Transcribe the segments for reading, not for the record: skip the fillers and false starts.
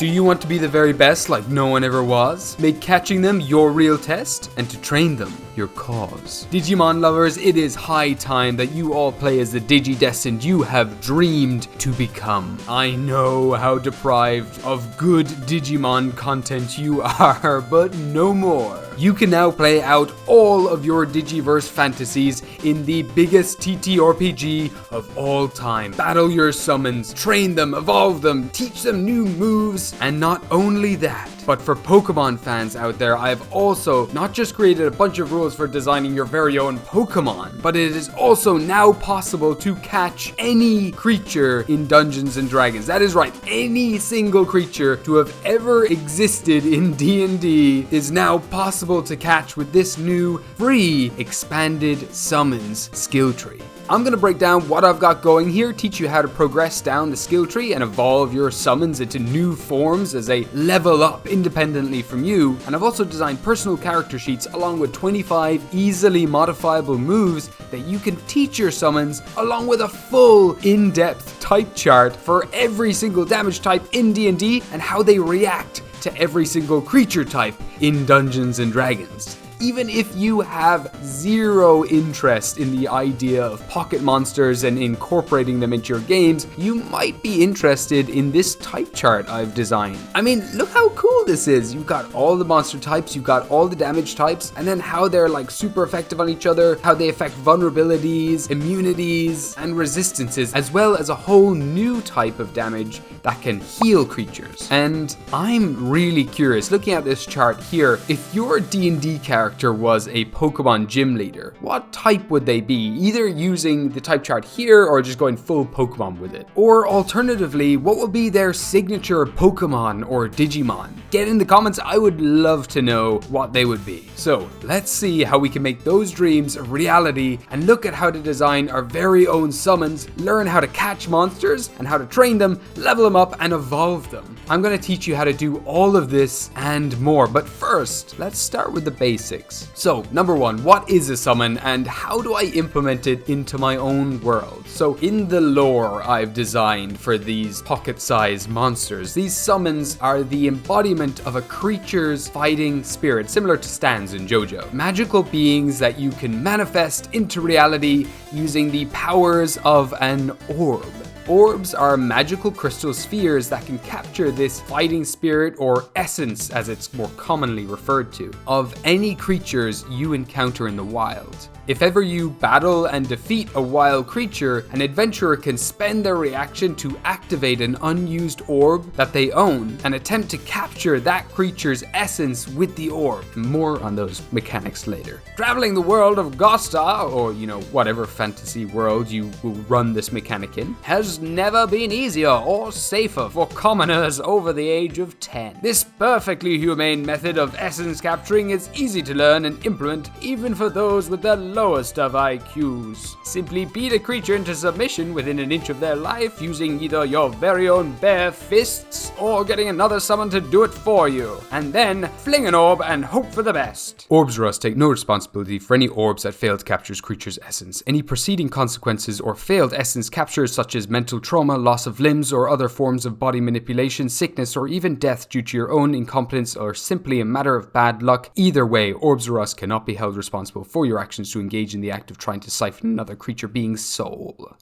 Do you want to be the very best like no one ever was? Make catching them your real test, and to train them your cause. Digimon lovers, it is high time that you all play as the Digi-Destined you have dreamed to become. I know how deprived of good Digimon content you are, but no more. You can now play out all of your Digiverse fantasies in the biggest TTRPG of all time. Battle your summons, train them, evolve them, teach them new moves, and not only that, but for Pokemon fans out there, I've also not just created a bunch of rules for designing your very own Pokemon, but it is also now possible to catch any creature in Dungeons & Dragons. That is right, any single creature to have ever existed in D&D is now possible to catch with this new free expanded summons skill tree. I'm going to break down what I've got going here, teach you how to progress down the skill tree and evolve your summons into new forms as they level up independently from you. And I've also designed personal character sheets along with 25 easily modifiable moves that you can teach your summons, along with a full in-depth type chart for every single damage type in D&D and how they react to every single creature type in Dungeons & Dragons. Even if you have zero interest in the idea of pocket monsters and incorporating them into your games, you might be interested in this type chart I've designed. I mean, look how cool this is. You've got all the monster types, you've got all the damage types, and then how they're like super effective on each other, how they affect vulnerabilities, immunities, and resistances, as well as a whole new type of damage that can heal creatures. And I'm really curious, looking at this chart here, if your D&D character was a Pokemon gym leader, what type would they be? Either using the type chart here or just going full Pokemon with it. Or alternatively, what would be their signature Pokemon or Digimon? Get in the comments, I would love to know what they would be. So let's see how we can make those dreams a reality and look at how to design our very own summons, learn how to catch monsters and how to train them, level them up and evolve them. I'm going to teach you how to do all of this and more, but first, let's start with the basics. So, number one, what is a summon and how do I implement it into my own world? So, in the lore I've designed for these pocket-sized monsters, these summons are the embodiment of a creature's fighting spirit, similar to stands in JoJo. Magical beings that you can manifest into reality using the powers of an orb. Orbs are magical crystal spheres that can capture this fighting spirit, or essence as it's more commonly referred to, of any creatures you encounter in the wild. If ever you battle and defeat a wild creature, an adventurer can spend their reaction to activate an unused orb that they own and attempt to capture that creature's essence with the orb. More on those mechanics later. Traveling the world of Gosta, or whatever fantasy world you will run this mechanic in, has never been easier or safer for commoners over the age of 10. This perfectly humane method of essence capturing is easy to learn and implement even for those with the lowest of IQs. Simply beat a creature into submission within an inch of their life using either your very own bare fists or getting another summon to do it for you, and then fling an orb and hope for the best. Orbs Rust take no responsibility for any orbs that fail to capture creature's essence. Any preceding consequences or failed essence captures such as mental trauma, loss of limbs, or other forms of body manipulation, sickness, or even death due to your own incompetence or simply a matter of bad luck. Either way, Orbs or Us cannot be held responsible for your actions to engage in the act of trying to siphon another creature being's soul.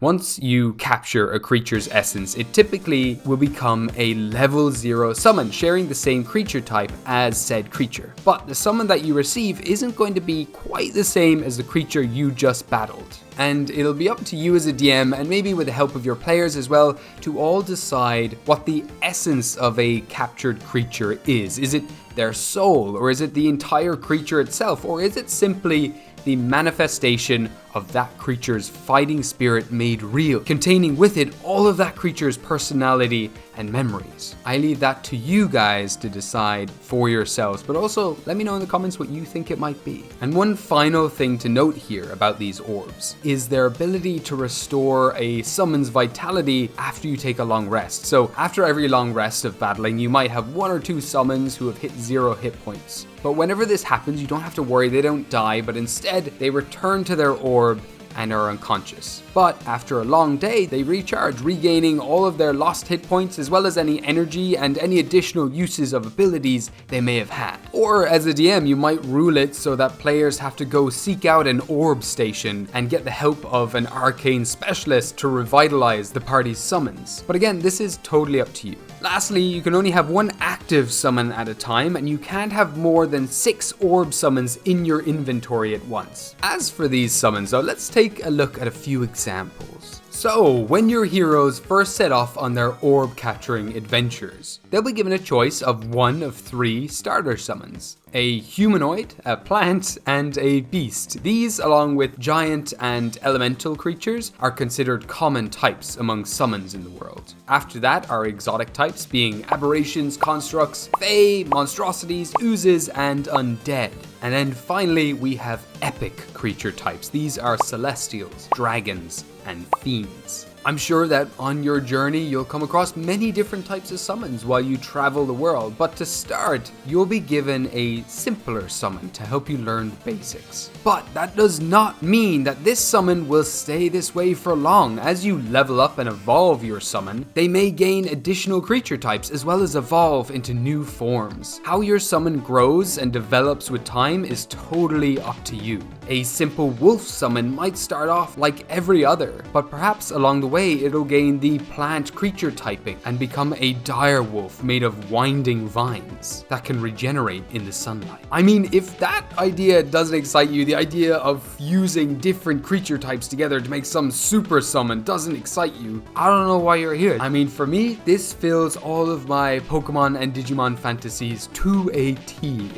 Once you capture a creature's essence, it typically will become a level 0 summon, sharing the same creature type as said creature. But the summon that you receive isn't going to be quite the same as the creature you just battled. And it'll be up to you as a DM, and maybe with the help of your players as well, to all decide what the essence of a captured creature is. Is it their soul, or is it the entire creature itself, or is it simply the manifestation of that creature's fighting spirit made real, containing with it all of that creature's personality and memories? I leave that to you guys to decide for yourselves, but also let me know in the comments what you think it might be. And one final thing to note here about these orbs is their ability to restore a summon's vitality after you take a long rest. So after every long rest of battling, you might have 1 or 2 summons who have hit 0 hit points. But whenever this happens, you don't have to worry, they don't die, but instead they return to their orb and are unconscious. But after a long day, they recharge, regaining all of their lost hit points as well as any energy and any additional uses of abilities they may have had. Or as a DM, you might rule it so that players have to go seek out an orb station and get the help of an arcane specialist to revitalize the party's summons. But again, this is totally up to you. Lastly, you can only have one active summon at a time, and you can't have more than 6 orb summons in your inventory at once. As for these summons though, let's take a look at a few examples. So, when your heroes first set off on their orb capturing adventures, they'll be given a choice of one of 3 starter summons. A humanoid, a plant, and a beast. These, along with giant and elemental creatures, are considered common types among summons in the world. After that are exotic types, being aberrations, constructs, fae, monstrosities, oozes, and undead. And then finally, we have epic creature types. These are celestials, dragons, and fiends. I'm sure that on your journey, you'll come across many different types of summons while you travel the world, but to start, you'll be given a simpler summon to help you learn the basics. But that does not mean that this summon will stay this way for long. As you level up and evolve your summon, they may gain additional creature types as well as evolve into new forms. How your summon grows and develops with time is totally up to you. A simple wolf summon might start off like every other, but perhaps along the way it'll gain the plant creature typing and become a dire wolf made of winding vines that can regenerate in the sunlight. I mean, if that idea doesn't excite you, the idea of using different creature types together to make some super summon doesn't excite you, I don't know why you're here. I mean, for me, this fills all of my Pokemon and Digimon fantasies to a T.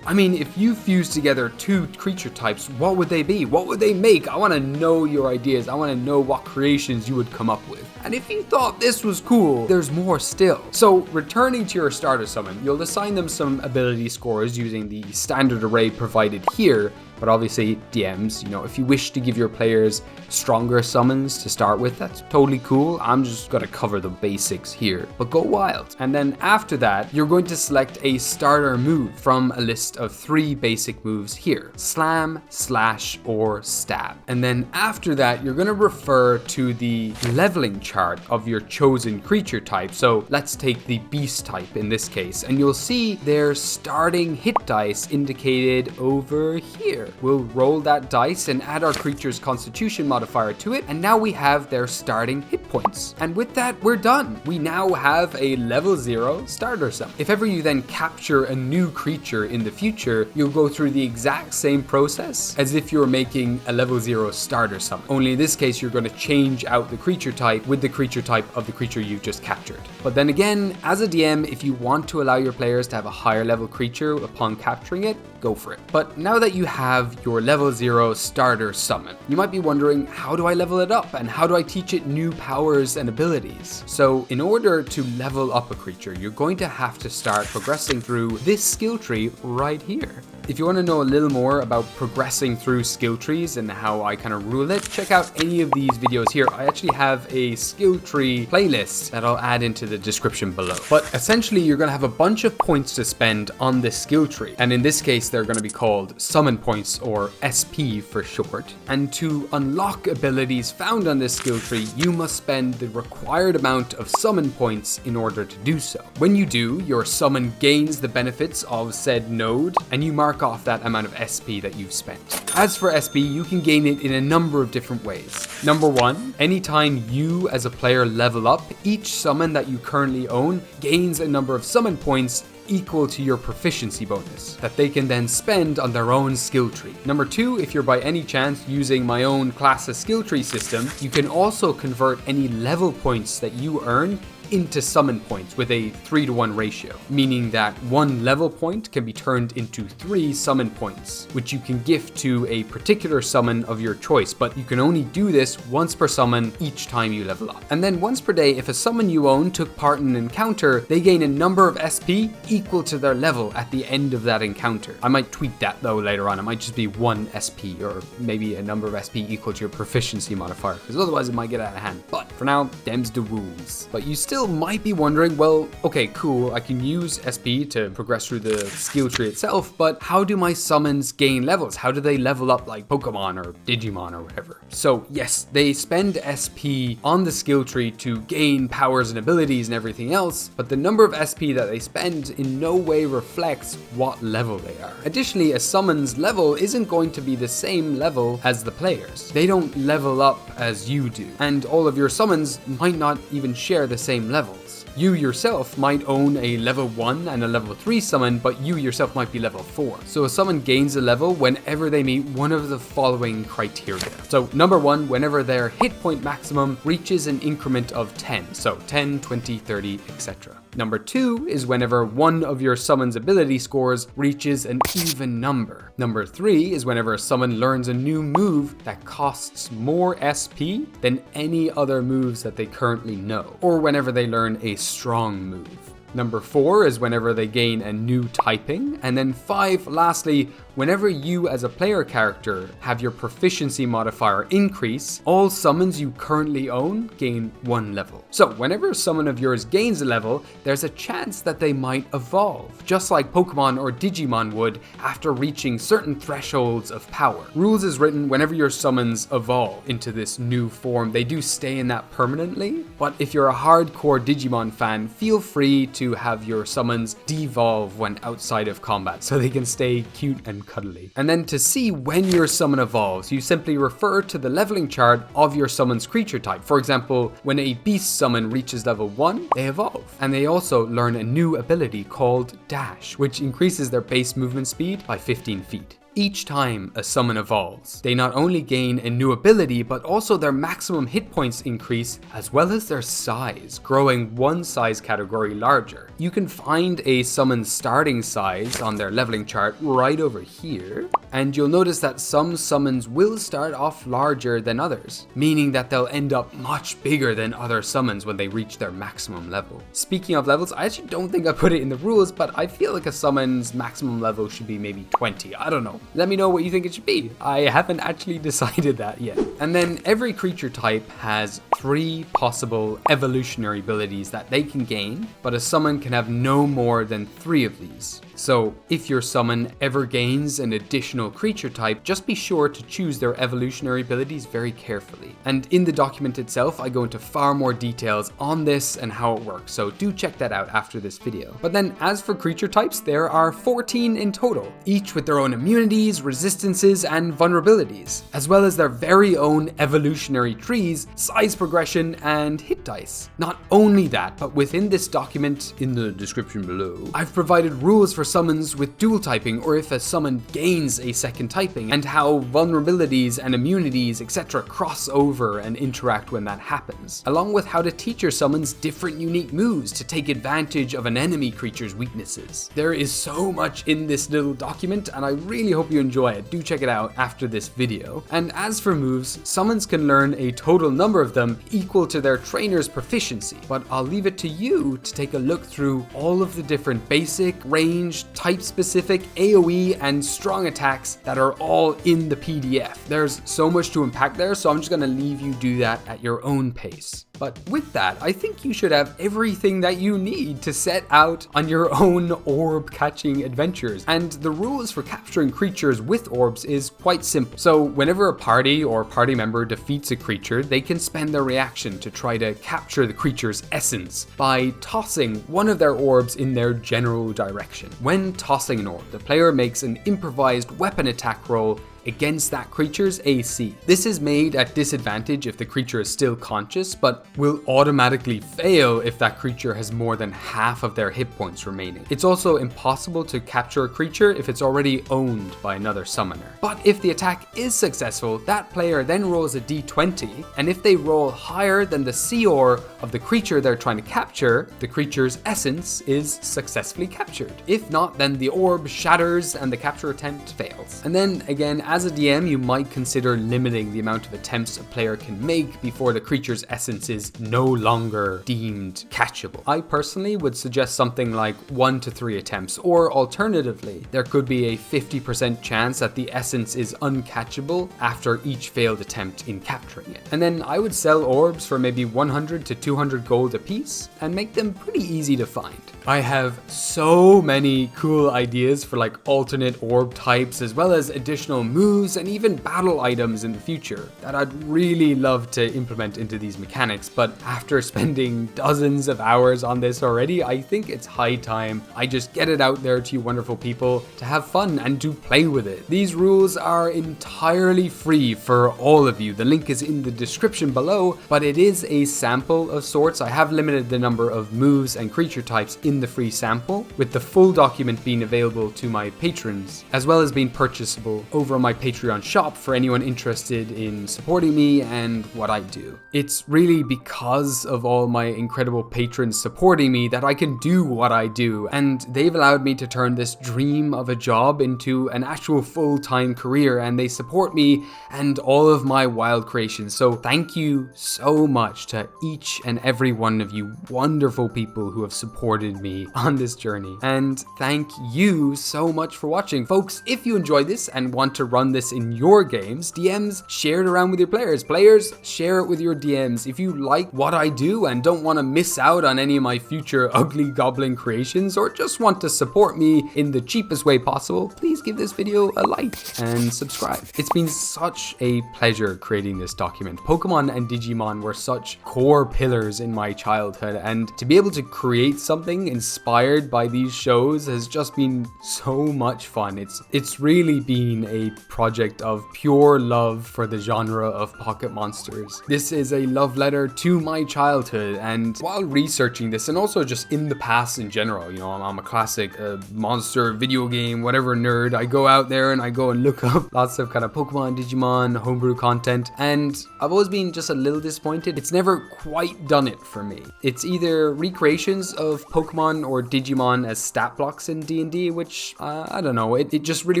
I mean, if you fuse together 2 creature types, what would they be? What would they make? I want to know your ideas. I want to know what creations you would come up with. And if you thought this was cool, there's more still. So returning to your starter summon, you'll assign them some ability scores using the standard array provided here. But obviously, DMs, if you wish to give your players stronger summons to start with, that's totally cool. I'm just gonna cover the basics here, but go wild. And then after that, you're going to select a starter move from a list of 3 basic moves here: slam, slash, or stab. And then after that, you're gonna refer to the leveling chart of your chosen creature type. So let's take the beast type in this case, and you'll see their starting hit dice indicated over here. We'll roll that dice and add our creature's constitution modifier to it, and now we have their starting hit points. And with that, we're done. We now have a level 0 starter summon. If ever you then capture a new creature in the future, you'll go through the exact same process as if you're making a level 0 starter summon. Only in this case, you're going to change out the creature type with the creature type of the creature you've just captured. But then again, as a DM, if you want to allow your players to have a higher level creature upon capturing it, go for it. But now that you have your level 0 starter summon, you might be wondering, how do I level it up and how do I teach it new powers and abilities? So in order to level up a creature, you're going to have to start progressing through this skill tree right here. If you want to know a little more about progressing through skill trees and how I kind of rule it, check out any of these videos here. I actually have a skill tree playlist that I'll add into the description below. But essentially, you're going to have a bunch of points to spend on this skill tree. And in this case, they're going to be called summon points, or SP for short. And to unlock abilities found on this skill tree, you must spend the required amount of summon points in order to do so. When you do, your summon gains the benefits of said node, and you mark off that amount of SP that you've spent. As for SP, you can gain it in a number of different ways. Number 1, anytime you as a player level up, each summon that you currently own gains a number of summon points equal to your proficiency bonus that they can then spend on their own skill tree. Number 2, if you're by any chance using my own Classless skill tree system, you can also convert any level points that you earn into summon points with a 3-to-1 ratio, meaning that 1 level point can be turned into 3 summon points, which you can gift to a particular summon of your choice, but you can only do this once per summon each time you level up. And then once per day, if a summon you own took part in an encounter, they gain a number of SP equal to their level at the end of that encounter. I might tweak that though later on. It might just be 1 SP, or maybe a number of SP equal to your proficiency modifier, because otherwise it might get out of hand. But for now, them's the rules. But you still still might be wondering, well, okay, cool, I can use SP to progress through the skill tree itself, but how do my summons gain levels? How do they level up like Pokemon or Digimon or whatever? So yes, they spend SP on the skill tree to gain powers and abilities and everything else, but the number of SP that they spend in no way reflects what level they are. Additionally, a summon's level isn't going to be the same level as the players. They don't level up as you do, and all of your summons might not even share the same levels. You yourself might own a level 1 and a level 3 summon, but you yourself might be level 4. So a summon gains a level whenever they meet one of the following criteria. So number 1, whenever their hit point maximum reaches an increment of 10. So 10, 20, 30, etc. Number 2 is whenever one of your summon's ability scores reaches an even number. Number 3 is whenever a summon learns a new move that costs more SP than any other moves that they currently know, or whenever they learn a strong move. Number 4 is whenever they gain a new typing, and then 5, lastly, whenever you as a player character have your proficiency modifier increase, all summons you currently own gain 1 level. So whenever a summon of yours gains a level, there's a chance that they might evolve, just like Pokemon or Digimon would after reaching certain thresholds of power. Rules is written whenever your summons evolve into this new form, they do stay in that permanently, but if you're a hardcore Digimon fan, feel free to have your summons devolve when outside of combat so they can stay cute and cuddly. And then to see when your summon evolves, you simply refer to the leveling chart of your summon's creature type. For example, when a beast summon reaches level 1, they evolve. And they also learn a new ability called Dash, which increases their base movement speed by 15 feet. Each time a summon evolves, they not only gain a new ability, but also their maximum hit points increase, as well as their size, growing 1 size category larger. You can find a summon's starting size on their leveling chart right over here, and you'll notice that some summons will start off larger than others, meaning that they'll end up much bigger than other summons when they reach their maximum level. Speaking of levels, I actually don't think I put it in the rules, but I feel like a summon's maximum level should be maybe 20, I don't know. Let me know what you think it should be. I haven't actually decided that yet. And then every creature type has 3 possible evolutionary abilities that they can gain, but a summon can have no more than 3 of these. So if your summon ever gains an additional creature type, just be sure to choose their evolutionary abilities very carefully. And in the document itself, I go into far more details on this and how it works, so do check that out after this video. But then as for creature types, there are 14 in total, each with their own immunities, resistances, and vulnerabilities, as well as their very own evolutionary trees, size progression, and hit dice. Not only that, but within this document, in the description below, I've provided rules for summons with dual typing, or if a summon gains a second typing, and how vulnerabilities and immunities, etc. cross over and interact when that happens, along with how to teach your summons different unique moves to take advantage of an enemy creature's weaknesses. There is so much in this little document, and I really hope you enjoy it. Do check it out after this video. And as for moves, summons can learn a total number of them equal to their trainer's proficiency, but I'll leave it to you to take a look through all of the different basic, range, type-specific, AoE, and strong attacks that are all in the PDF. There's so much to unpack there, so I'm just gonna leave you do that at your own pace. But with that, I think you should have everything that you need to set out on your own orb catching adventures. And the rules for capturing creatures with orbs is quite simple. So whenever a party or party member defeats a creature, they can spend their reaction to try to capture the creature's essence by tossing one of their orbs in their general direction. When tossing an orb, the player makes an improvised weapon attack roll against that creature's AC. This is made at disadvantage if the creature is still conscious, but will automatically fail if that creature has more than half of their hit points remaining. It's also impossible to capture a creature if it's already owned by another summoner. But if the attack is successful, that player then rolls a d20, and if they roll higher than the COR of the creature they're trying to capture, the creature's essence is successfully captured. If not, then the orb shatters and the capture attempt fails. And then again, as a DM, you might consider limiting the amount of attempts a player can make before the creature's essence is no longer deemed catchable. I personally would suggest something like 1 to 3 attempts, or alternatively, there could be a 50% chance that the essence is uncatchable after each failed attempt in capturing it. And then I would sell orbs for maybe 100 to 200 gold a piece and make them pretty easy to find. I have so many cool ideas for like alternate orb types, as well as additional moves and even battle items in the future that I'd really love to implement into these mechanics. But after spending dozens of hours on this already, I think it's high time I just get it out there to you wonderful people to have fun and to play with it. These rules are entirely free for all of you. The link is in the description below, but it is a sample of sorts. I have limited the number of moves and creature types in the free sample, with the full document being available to my patrons, as well as being purchasable over my Patreon shop for anyone interested in supporting me and what I do. It's really because of all my incredible patrons supporting me that I can do what I do, and they've allowed me to turn this dream of a job into an actual full-time career, and they support me and all of my wild creations. So thank you so much to each and every one of you wonderful people who have supported me on this journey. And thank you so much for watching. Folks, if you enjoyed this and want to run this in your games, DMs, share it around with your players. Players, share it with your DMs. If you like what I do and don't want to miss out on any of my future ugly goblin creations, or just want to support me in the cheapest way possible, please give this video a like and subscribe. It's been such a pleasure creating this document. Pokemon and Digimon were such core pillars in my childhood, and to be able to create something inspired by these shows has just been so much fun. It's really been a project of pure love for the genre of pocket monsters. This is a love letter to my childhood, and while researching this, and also just in the past in general, you know, I'm a classic monster video game whatever nerd. I go out there and I go and look up lots of kind of Pokemon, Digimon, homebrew content, and I've always been just a little disappointed. It's never quite done it for me. It's either recreations of Pokemon or Digimon as stat blocks in D&D, which I don't know, it just really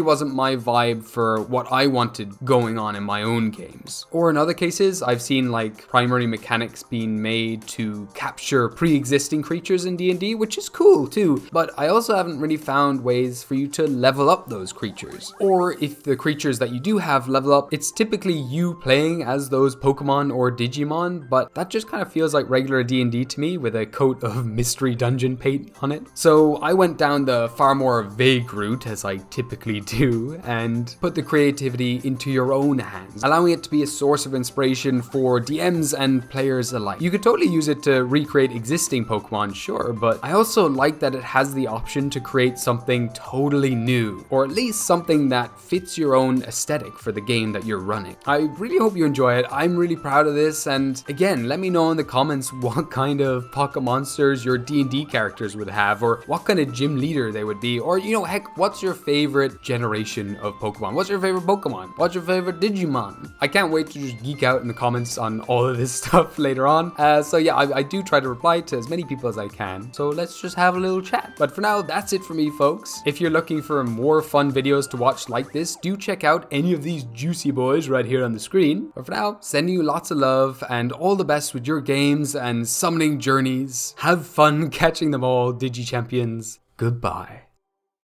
wasn't my vibe for what I wanted going on in my own games. Or in other cases, I've seen like primary mechanics being made to capture pre-existing creatures in D&D, which is cool too, but I also haven't really found ways for you to level up those creatures. Or if the creatures that you do have level up, it's typically you playing as those Pokemon or Digimon, but that just kind of feels like regular D&D to me with a coat of mystery dungeon paint on it. So I went down the far more vague route, as I typically do, and put the creativity into your own hands, allowing it to be a source of inspiration for DMs and players alike. You could totally use it to recreate existing Pokemon, sure, but I also like that it has the option to create something totally new, or at least something that fits your own aesthetic for the game that you're running. I really hope you enjoy it. I'm really proud of this, and again, let me know in the comments what kind of pocket monsters your D&D characters would have, or what kind of gym leader they would be, or you know, heck, what's your favorite generation of Pokemon? What's your favorite Pokemon? What's your favorite Digimon? I can't wait to just geek out in the comments on all of this stuff later on. So yeah, I do try to reply to as many people as I can, so let's just have a little chat. But for now, that's it for me, folks. If you're looking for more fun videos to watch like this, do check out any of these juicy boys right here on the screen. But for now, sending you lots of love and all the best with your games and summoning journeys. Have fun catching them all, Digi Champions. Goodbye.